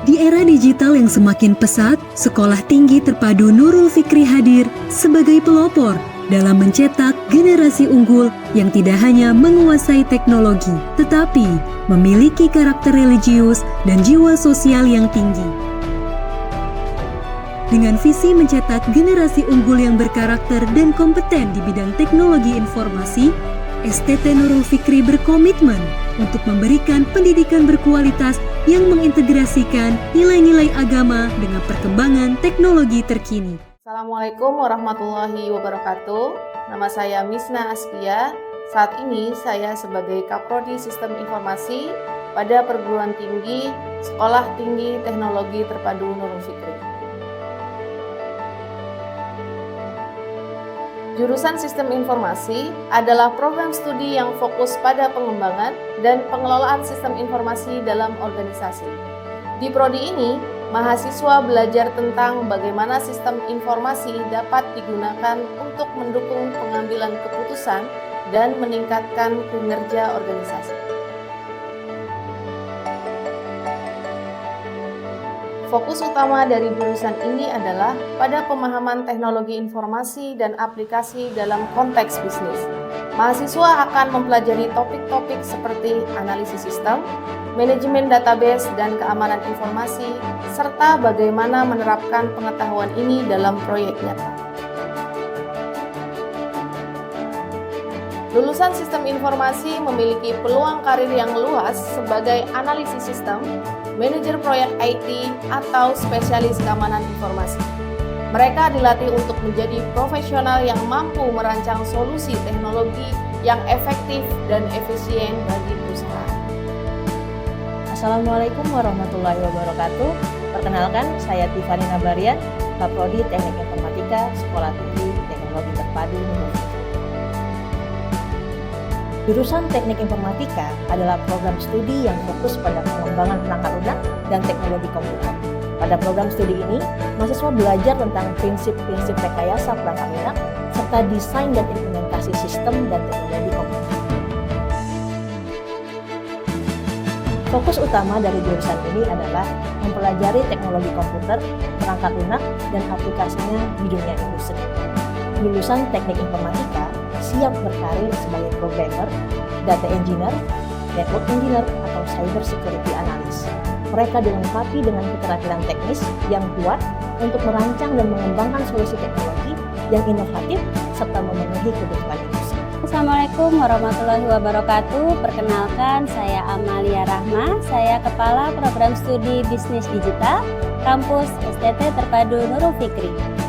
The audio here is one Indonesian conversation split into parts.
Di era digital yang semakin pesat, Sekolah Tinggi Terpadu Nurul Fikri hadir sebagai pelopor dalam mencetak generasi unggul yang tidak hanya menguasai teknologi, tetapi memiliki karakter religius dan jiwa sosial yang tinggi. Dengan visi mencetak generasi unggul yang berkarakter dan kompeten di bidang teknologi informasi, STT Nurul Fikri berkomitmen untuk memberikan pendidikan berkualitas yang mengintegrasikan nilai-nilai agama dengan perkembangan teknologi terkini. Assalamualaikum warahmatullahi wabarakatuh. Nama saya Misna Askia. Saat ini saya sebagai Kaprodi Sistem Informasi pada Perguruan Tinggi Sekolah Tinggi Teknologi Terpadu Nurul Fikri. Jurusan Sistem Informasi adalah program studi yang fokus pada pengembangan dan pengelolaan sistem informasi dalam organisasi. Di prodi ini, mahasiswa belajar tentang bagaimana sistem informasi dapat digunakan untuk mendukung pengambilan keputusan dan meningkatkan kinerja organisasi. Fokus utama dari jurusan ini adalah pada pemahaman teknologi informasi dan aplikasi dalam konteks bisnis. Mahasiswa akan mempelajari topik-topik seperti analisis sistem, manajemen database dan keamanan informasi, serta bagaimana menerapkan pengetahuan ini dalam proyek nyata. Lulusan Sistem Informasi memiliki peluang karir yang luas sebagai analisis sistem, manajer proyek IT, atau spesialis keamanan informasi. Mereka dilatih untuk menjadi profesional yang mampu merancang solusi teknologi yang efektif dan efisien bagi perusahaan. Assalamualaikum warahmatullahi wabarakatuh. Perkenalkan, saya Tiffany Nabarian, Kaprodi Teknik Informatika, Sekolah Tinggi Teknologi Terpadu Nurul Fikri. Jurusan Teknik Informatika adalah program studi yang fokus pada pengembangan perangkat lunak dan teknologi komputer. Pada program studi ini, mahasiswa belajar tentang prinsip-prinsip rekayasa perangkat lunak serta desain dan implementasi sistem dan teknologi komputer. Fokus utama dari jurusan ini adalah mempelajari teknologi komputer, perangkat lunak, dan aplikasinya di dunia industri. Lulusan Teknik Informatika siap berkarir sebagai programmer, data engineer, network engineer, atau cyber security analyst. Mereka dilengkapi dengan keterampilan teknis yang kuat untuk merancang dan mengembangkan solusi teknologi yang inovatif serta memenuhi kebutuhan industri. Assalamualaikum warahmatullahi wabarakatuh. Perkenalkan, saya Amalia Rahma. Saya Kepala Program Studi Bisnis Digital, Kampus STT Terpadu Nurul Fikri.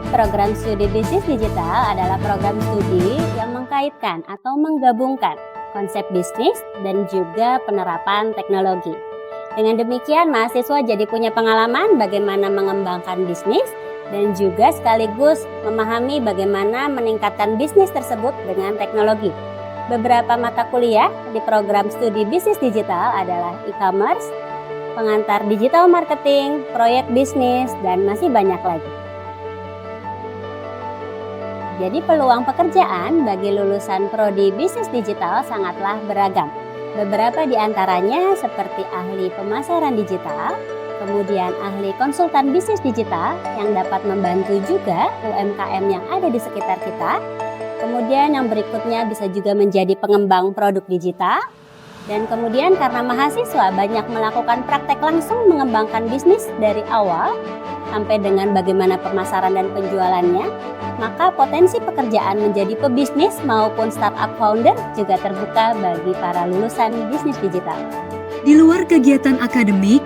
Program studi bisnis digital adalah program studi yang mengkaitkan atau menggabungkan konsep bisnis dan juga penerapan teknologi. Dengan demikian, mahasiswa jadi punya pengalaman bagaimana mengembangkan bisnis dan juga sekaligus memahami bagaimana meningkatkan bisnis tersebut dengan teknologi. Beberapa mata kuliah di program studi bisnis digital adalah e-commerce, pengantar digital marketing, proyek bisnis, dan masih banyak lagi. Jadi peluang pekerjaan bagi lulusan prodi bisnis digital sangatlah beragam. Beberapa di antaranya seperti ahli pemasaran digital, kemudian ahli konsultan bisnis digital yang dapat membantu juga UMKM yang ada di sekitar kita. Kemudian yang berikutnya bisa juga menjadi pengembang produk digital. Dan kemudian karena mahasiswa banyak melakukan praktek langsung mengembangkan bisnis dari awal sampai dengan bagaimana pemasaran dan penjualannya, maka potensi pekerjaan menjadi pebisnis maupun startup founder juga terbuka bagi para lulusan bisnis digital. Di luar kegiatan akademik,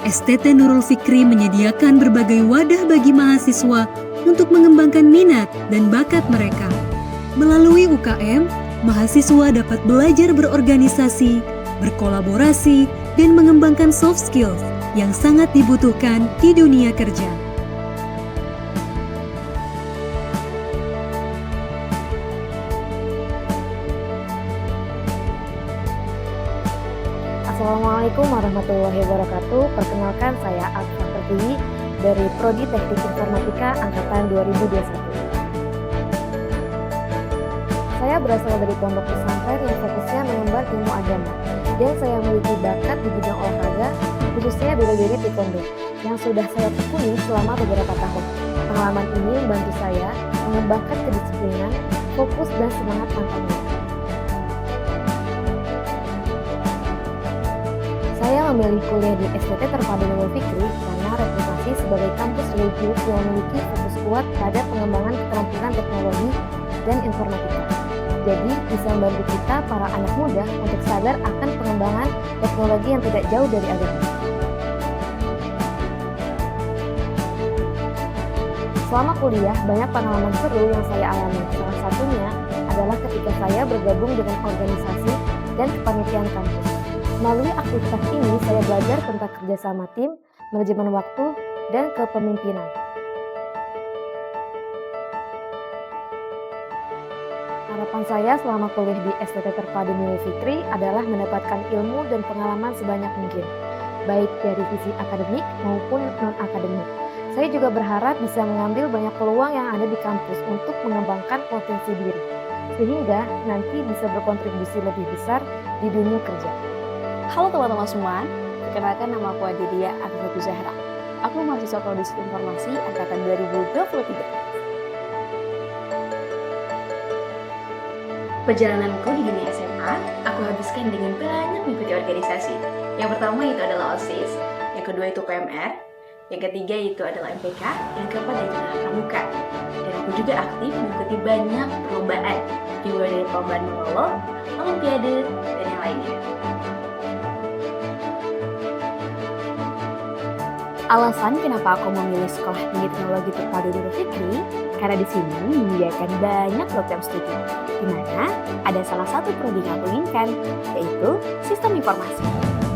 STT Nurul Fikri menyediakan berbagai wadah bagi mahasiswa untuk mengembangkan minat dan bakat mereka. Melalui UKM, mahasiswa dapat belajar berorganisasi, berkolaborasi, dan mengembangkan soft skills yang sangat dibutuhkan di dunia kerja. Assalamualaikum warahmatullahi wabarakatuh. Perkenalkan, saya Alfa Pertiwi dari Prodi Teknik Informatika Angkatan 2021. Saya Saya berasal dari pondok pesantren yang fokusnya mengemban ilmu agama, dan saya memiliki bakat di bidang olahraga, khususnya bela diri taekwondo, yang sudah saya tekuni selama beberapa tahun. Pengalaman ini membantu saya mengembangkan kedisiplinan, fokus, dan semangat pantangnya. Saya memilih kuliah di STT Terpadu Nurul Fikri karena reputasi sebagai kampus religius yang memiliki fokus kuat pada pengembangan keterampilan teknologi dan informatika. Jadi bisa membantu kita para anak muda untuk sadar akan pengembangan teknologi yang tidak jauh dari agama. Selama kuliah, banyak pengalaman seru yang saya alami. Salah satunya adalah ketika saya bergabung dengan organisasi dan kepanitiaan kampus. Melalui aktivitas ini, saya belajar tentang kerjasama tim, manajemen waktu, dan kepemimpinan. Harapan saya selama kuliah di STT Terpadu Nurul Fikri adalah mendapatkan ilmu dan pengalaman sebanyak mungkin, baik dari sisi akademik maupun non-akademik. Saya juga berharap bisa mengambil banyak peluang yang ada di kampus untuk mengembangkan potensi diri, sehingga nanti bisa berkontribusi lebih besar di dunia kerja. Halo teman-teman semua, perkenalkan nama aku Adidia Afifatul Zahra. Aku mahasiswa Prodi Informasi angkatan 2023. Perjalananku di dunia SMA, aku habiskan dengan banyak mengikuti organisasi. Yang pertama itu adalah OSIS, yang kedua itu PMR, yang ketiga itu adalah MPK, yang keempat adalah Pramuka. Dan aku juga aktif mengikuti banyak perlombaan, juga dari perlombaan monolog, olimpiade, dan yang lainnya. Alasan kenapa aku memilih Sekolah Tinggi Teknologi Terpadu Nurul Fikri, karena di sini menyediakan banyak program studi, di mana ada salah satu prodi yang aku inginkan, yaitu Sistem Informasi.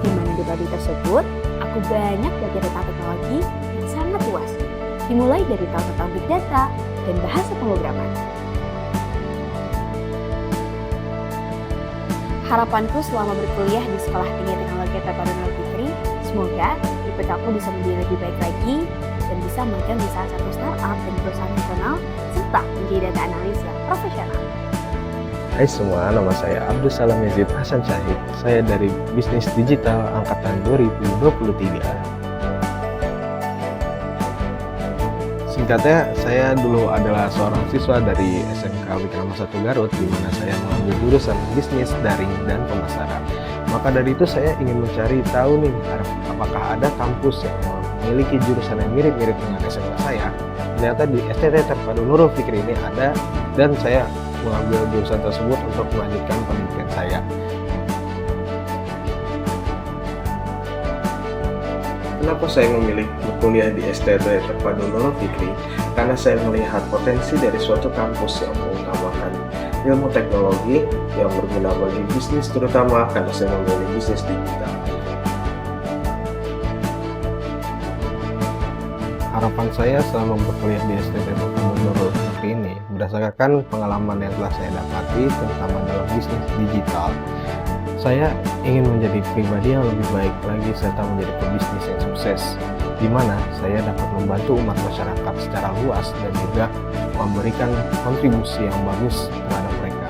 Di mana di prodi tersebut, aku banyak belajar tentang teknologi yang sangat luas, dimulai dari tahu tentang big data dan bahasa pemrograman. Harapanku selama berkuliah di Sekolah Tinggi Teknologi Terpadu Nurul Fikri, semoga IPK aku bisa menjadi lebih baik lagi dan bisa magang di salah satu startup dan perusahaan nasional serta menjadi data analis yang profesional. Hai semua, nama saya Abdul Salam Yazid Hasan Syahid. Saya dari Bisnis Digital angkatan 2023. Singkatnya, saya dulu adalah seorang siswa dari SMK Wikrama 1 Garut, di mana saya mengambil jurusan bisnis, daring, dan pemasaran. Maka dari itu saya ingin mencari tahu nih, apakah ada kampus yang memiliki jurusan yang mirip-mirip dengan SMK saya. Ternyata di STT Terpadu Nurul Fikri ini ada, dan saya mengambil jurusan tersebut untuk melanjutkan pendidikan saya. Kenapa saya memilih berkuliah di STT Terpadu Nurul Fikri? Karena saya melihat potensi dari suatu kampus yang mengutamakan ilmu teknologi yang berguna bagi bisnis, terutama karena saya memilih bisnis digital. Harapan saya selama berkuliah di STT Terpadu Nurul Fikri ini berdasarkan pengalaman yang telah saya dapati, terutama dalam bisnis digital. Saya ingin menjadi pribadi yang lebih baik lagi serta menjadi pebisnis yang sukses, di mana saya dapat membantu umat masyarakat secara luas dan juga memberikan kontribusi yang bagus kepada mereka.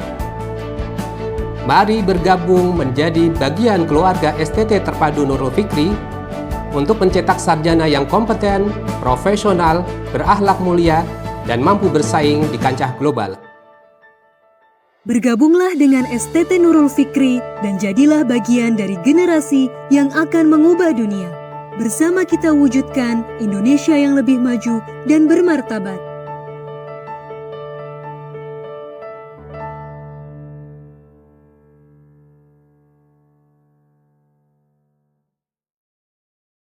Mari bergabung menjadi bagian keluarga STT Terpadu Nurul Fikri untuk mencetak sarjana yang kompeten, profesional, berakhlak mulia, dan mampu bersaing di kancah global. Bergabunglah dengan STT Nurul Fikri dan jadilah bagian dari generasi yang akan mengubah dunia. Bersama kita wujudkan Indonesia yang lebih maju dan bermartabat.